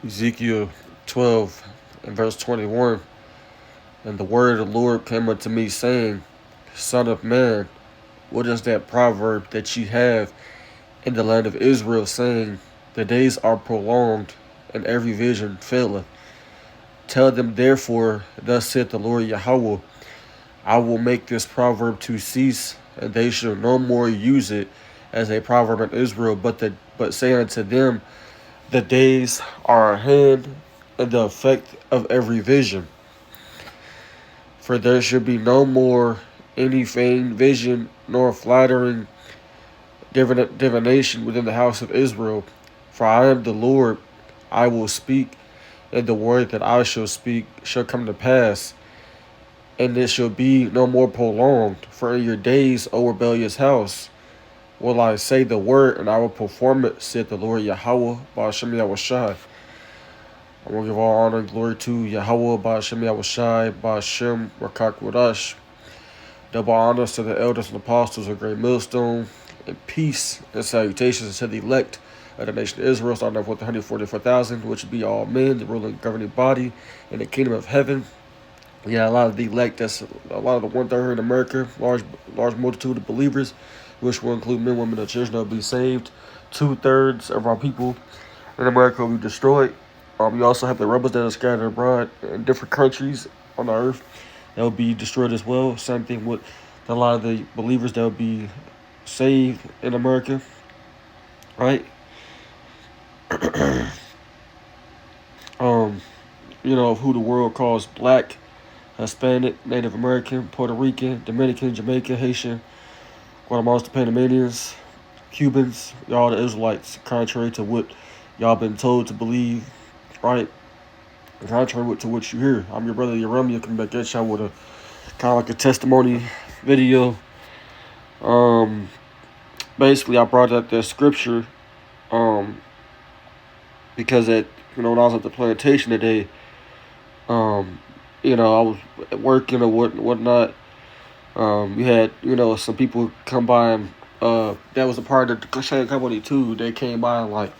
Ezekiel 12 and verse 21. And the word of the Lord came unto me, saying, Son of man, what is that proverb that ye have in the land of Israel, saying, The days are prolonged, and every vision faileth? Tell them therefore, thus saith the Lord Yahweh, I will make this proverb to cease, and they shall no more use it as a proverb in Israel, but say unto them, The days are at hand, and the effect of every vision. For there should be no more any feigned vision, nor flattering divination within the house of Israel. For I am the Lord, I will speak, and the word that I shall speak shall come to pass, and it shall be no more prolonged. For in your days, O rebellious house, will I say the word, and I will perform it, said the Lord Yahweh, Ba'ashem Yahushai. I'm going to give all honor and glory to Yahweh, Ba'ashem Yahushai, Ba'ashem Rakak Wadash. Double honors to the elders and apostles of Great Millstone, and peace and salutations to the elect of the nation of Israel, starting off with the 144,000, which be all men, the ruling governing body in the kingdom of heaven. Yeah, a lot of the elect, that's a lot of the 1/3 in America, large multitude of believers, which will include men, women, and children, that will be saved. 2/3 of our people in America will be destroyed. We also have the rebels that are scattered abroad in different countries on the earth that will be destroyed as well. Same thing with a lot of the believers that will be saved in America, right? Who the world calls black, Hispanic, Native American, Puerto Rican, Dominican, Jamaican, Haitian, Guatemala, Panamanians, Cubans, y'all the Israelites, contrary to what y'all been told to believe, right? Contrary to what you hear. I'm your brother Argentina, coming back at y'all with a kind of like a testimony video. Basically I brought up that scripture, because when I was at the plantation today, I was working or whatnot. We had, some people come by and that was a part of the same company too. They came by and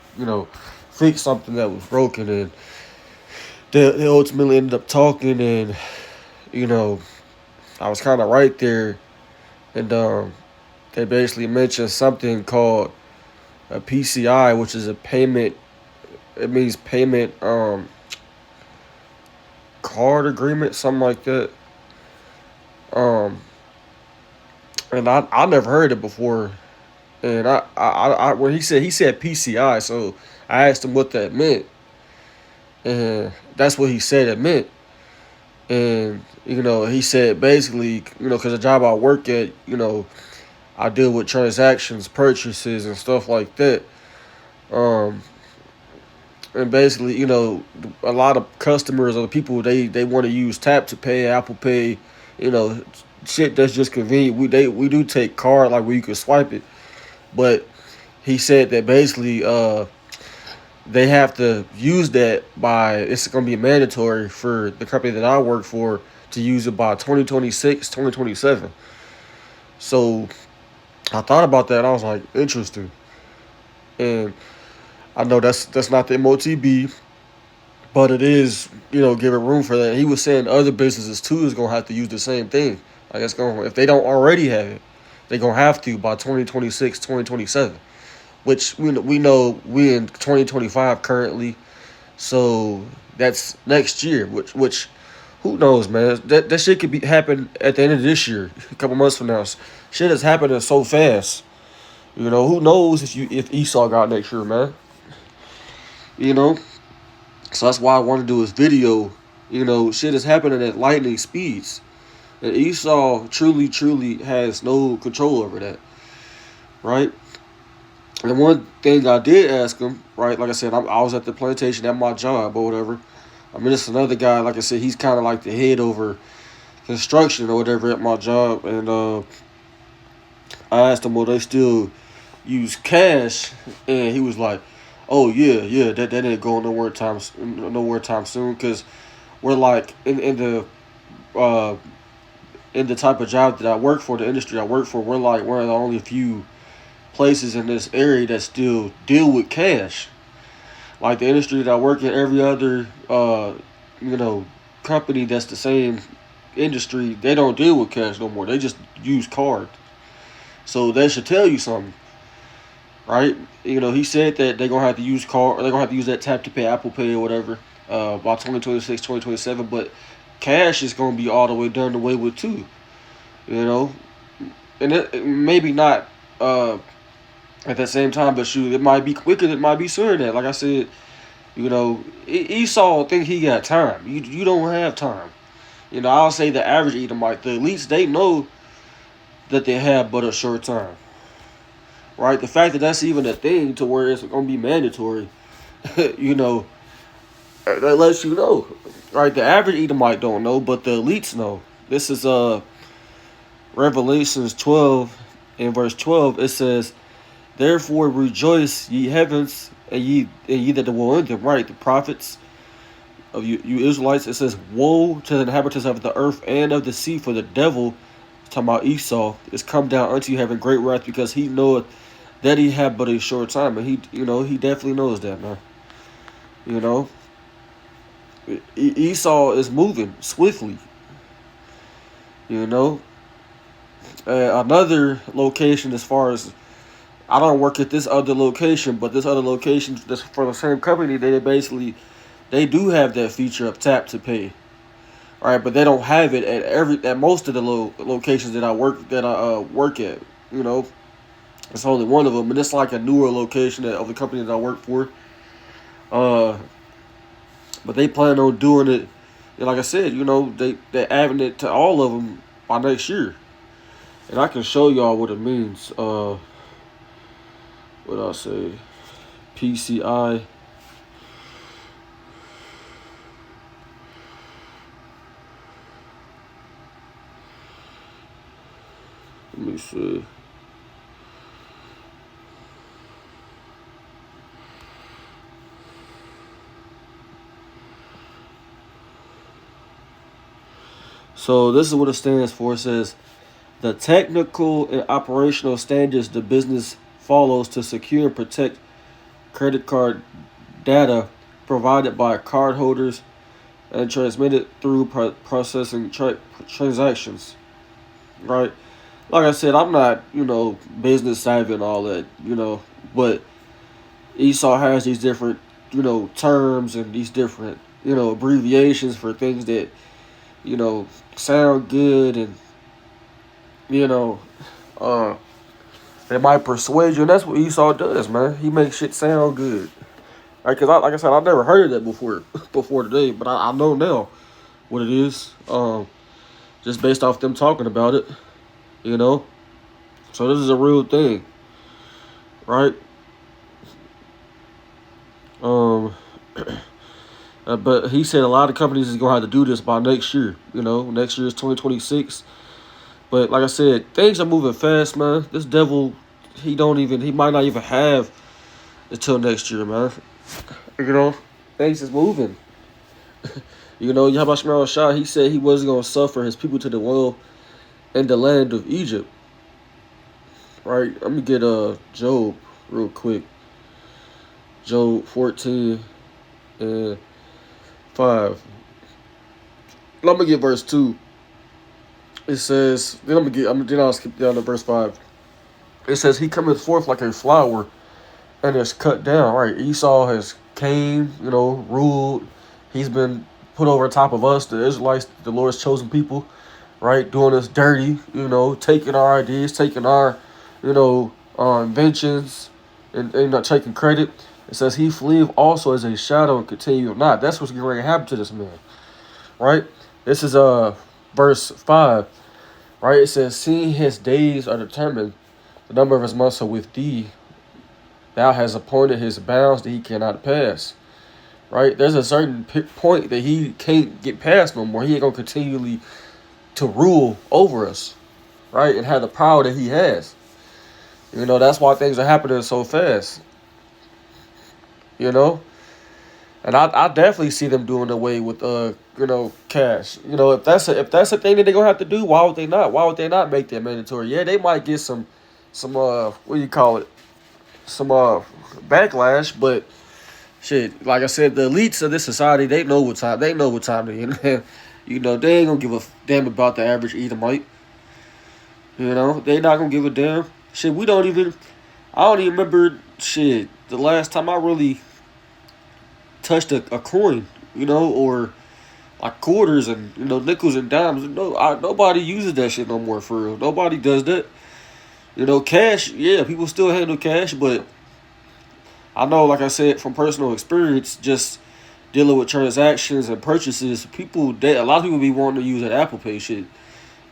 fix something that was broken, and they ultimately ended up talking, and I was kind of right there, and they basically mentioned something called a PCI, which is a payment. It means payment card agreement, something like that. And I never heard it before, and I when he said PCI, so I asked him what that meant, and that's what he said it meant. And he said basically, because the job I work at, I deal with transactions, purchases, and stuff like that. And basically, a lot of customers or the people, they want to use Tap to Pay, Apple Pay, shit that's just convenient. We do take card, like where you can swipe it, but he said that basically they have to use that it's going to be mandatory for the company that I work for to use it by 2026, 2027. So I thought about that, and I was like, interesting. And I know that's not the MOTB, but it is, giving room for that. He was saying other businesses too is gonna have to use the same thing. Like if they don't already have it, they're gonna have to by 2026, 2027. Which we know we in 2025 currently, so that's next year. Which who knows, man? That shit could happen at the end of this year, a couple months from now. Shit is happening so fast. Who knows if Esau got next year, man? So that's why I want to do this video. Shit is happening at lightning speeds, and Esau truly has no control over that, right? And one thing I did ask him, right, like I said, I was at the plantation at my job or whatever. I mean, it's another guy, like I said, he's kind of like the head over construction or whatever at my job, and I asked him, will they still use cash? And he was like, oh yeah, that ain't going nowhere time soon, because we're like in the type of job that I work for, the industry I work for, we're one of the only few places in this area that still deal with cash. Like the industry that I work in, every other company that's the same industry, they don't deal with cash no more. They just use card. So that should tell you something, right? He said that they're gonna have to use card, or they're gonna have to use that tap to pay, Apple Pay or whatever, by 2026, 2027. But cash is gonna be all the way done away with too. And maybe not at that same time, but shoot, it might be quicker. It might be sooner than that. Like I said, Esau think he got time. You don't have time. I'll say the average Edomite, the elites, they know that they have but a short time. Right? The fact that that's even a thing to where it's going to be mandatory, that lets you know. Right? The average Edomite don't know, but the elites know. This is Revelations 12, in verse 12, it says, "Therefore rejoice, ye heavens, and ye that dwell in them," right? The prophets of you Israelites. It says, "Woe to the inhabitants of the earth and of the sea, for the devil," talking about Esau, "is come down unto you having great wrath, because he knoweth that he had but a short time." And he definitely knows that, man. Esau is moving swiftly. Another location, as far as, I don't work at this other location, but this other location, that's for the same company, they do have that feature of tap to pay. All right, but they don't have it at most of the locations that I work at. It's only one of them, and it's like a newer location of the company that I work for. But they plan on doing it. And like I said, they're adding it to all of them by next year. And I can show y'all what it means. What I say? PCI. Let me see. So this is what it stands for. It says, "The technical and operational standards the business follows to secure and protect credit card data provided by cardholders and transmitted through processing transactions." Right? Like I said, I'm not, business savvy and all that, but Esau has these different, terms and these different, abbreviations for things that, sound good, and, they might persuade you, and that's what Esau does, man. He makes shit sound good. Right? Because, like I said, I've never heard of that before today, but I know now what it is, just based off them talking about it, So this is a real thing, right? But he said a lot of companies is going to have to do this by next year. Next year is 2026. But like I said, things are moving fast, man. This devil, he might not even have until next year, man. Things is moving. YASHAMIAHLA, he said he wasn't going to suffer his people to dwell in the land of Egypt. Right? Let me get Job real quick. Job 14 and 5. Let me get verse 2. It says, then I'll skip down to verse 5. It says, "He cometh forth like a flower and is cut down." Right? Esau has came, ruled. He's been put over top of us, the Israelites, the Lord's chosen people, right? Doing us dirty, taking our ideas, taking our, inventions, and not taking credit. It says, "He fleeth also as a shadow and continue not." That's what's going to happen to this man, right? This is verse 5, right? It says, "Seeing his days are determined, the number of his months are with thee. Thou hast appointed his bounds that he cannot pass." Right? There's a certain point that he can't get past no more. He ain't going to continually to rule over us, right? And have the power that he has. That's why things are happening so fast. And I definitely see them doing away with cash. If that's a thing that they're gonna have to do, why would they not? Why would they not make that mandatory? Yeah, they might get some what do you call it? Some backlash, but Shit, like I said, the elites of this society, they know what time it is. You know, they ain't gonna give a damn about the average Edomite. You know, they not gonna give a damn. Shit, I don't even remember, shit, the last time I really touched a coin, you know, or like quarters and, you know, nickels and dimes. Nobody uses that shit no more, for real. Nobody does that. You know, cash, yeah, people still handle cash, but I know, like I said, from personal experience, just dealing with transactions and purchases, a lot of people be wanting to use that Apple Pay shit.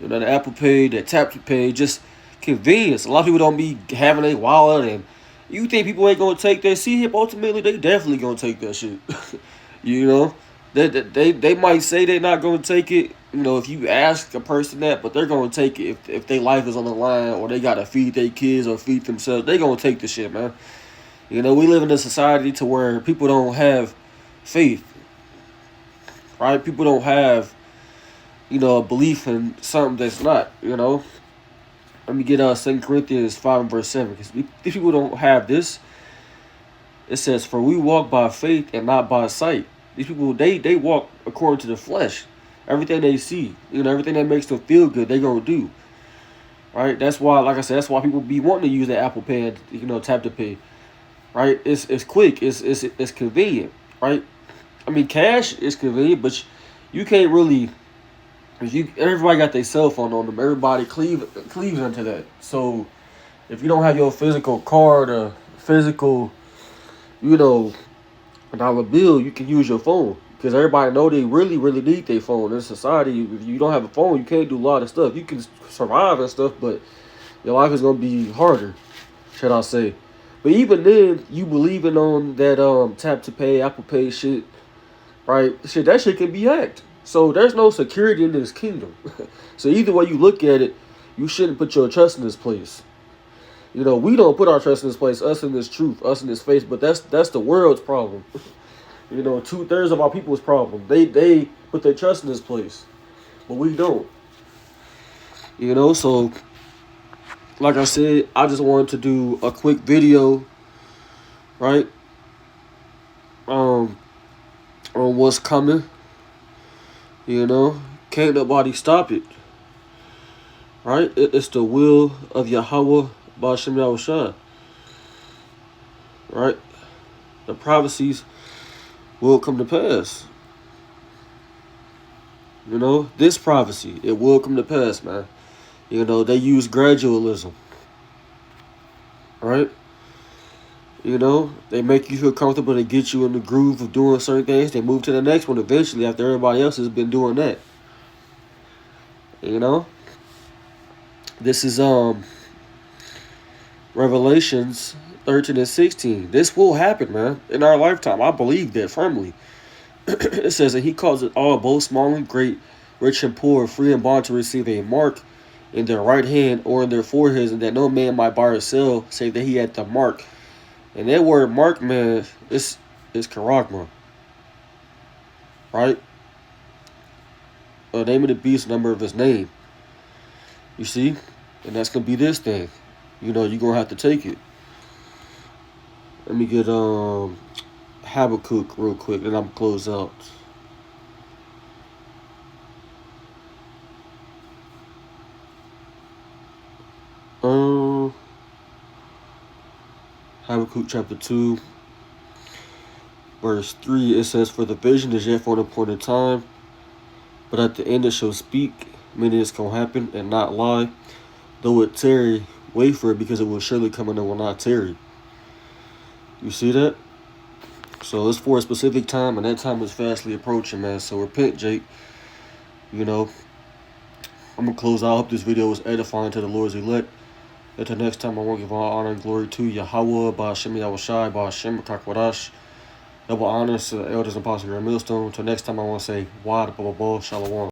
You know, the Apple Pay, that Tap to Pay, just convenience. A lot of people don't be having a wallet, and you think people ain't gonna take that. See, ultimately, they definitely gonna take that shit. You know, they might say they're not gonna take it. You know, if you ask a person that, but they're gonna take it if their life is on the line, or they gotta feed their kids or feed themselves. They gonna take the shit, man. You know, we live in a society to where people don't have faith, right? People don't have, you know, a belief in something that's not, you know. Let me get 2 Corinthians 5 and verse 7. Because these people don't have this. It says, for we walk by faith and not by sight. These people, they walk according to the flesh. Everything they see, you know, everything that makes them feel good, they gonna do. Right? That's why, like I said, that's why people be wanting to use the Apple Pay and, you know, Tap to Pay. Right? It's quick. It's convenient. Right? I mean, cash is convenient, but you can't really... Everybody got their cell phone on them. Everybody cleaves into that. So if you don't have your physical card or physical, you know, dollar bill, you can use your phone. Because everybody know they really, really need their phone. In society, if you don't have a phone, you can't do a lot of stuff. You can survive and stuff, but your life is going to be harder, should I say. But even then, you believing on that Tap to Pay, Apple Pay shit, right? Shit, that shit can be hacked. So there's no security in this kingdom. So either way you look at it, you shouldn't put your trust in this place. You know, we don't put our trust in this place, us in this truth, us in this faith, but that's the world's problem. You know, 2/3 of our people's problem. They put their trust in this place, but we don't. You know, so like I said, I just wanted to do a quick video, right? On what's coming. You know, can't nobody stop it. Right? It's the will of Yahweh Ba'Shem Yahushua. Right? The prophecies will come to pass. You know, this prophecy, it will come to pass, man. You know, they use gradualism. Right? You know, they make you feel comfortable. They get you in the groove of doing certain things. They move to the next one eventually after everybody else has been doing that. You know? This is Revelations 13 and 16. This will happen, man, in our lifetime. I believe that firmly. It says that he calls it all, both small and great, rich and poor, free and bond, to receive a mark in their right hand or in their foreheads, and that no man might buy or sell, save that he had the mark. And that word mark, man, is charagma. Right? The name of the beast, number of his name. You see? And that's going to be this thing. You know, you're going to have to take it. Let me get Habakkuk real quick, and I'm going to close out. Habakkuk chapter 2, verse 3, it says, for the vision is yet for an appointed time, but at the end it shall speak, meaning it's going to happen and not lie. Though it tarry, wait for it, because it will surely come and it will not tarry. You see that? So it's for a specific time, and that time is fastly approaching, man. So repent, Jake. You know, I'm going to close out. I hope this video was edifying to the Lord's elect. Until next time, I want to give all honor and glory to Yahweh, Ba'Shem Yahushai, Ba'Shem Kakwadash. Double honors to the elders and apostles of your millstone. Until next time, I want to say, Wad, Shalom.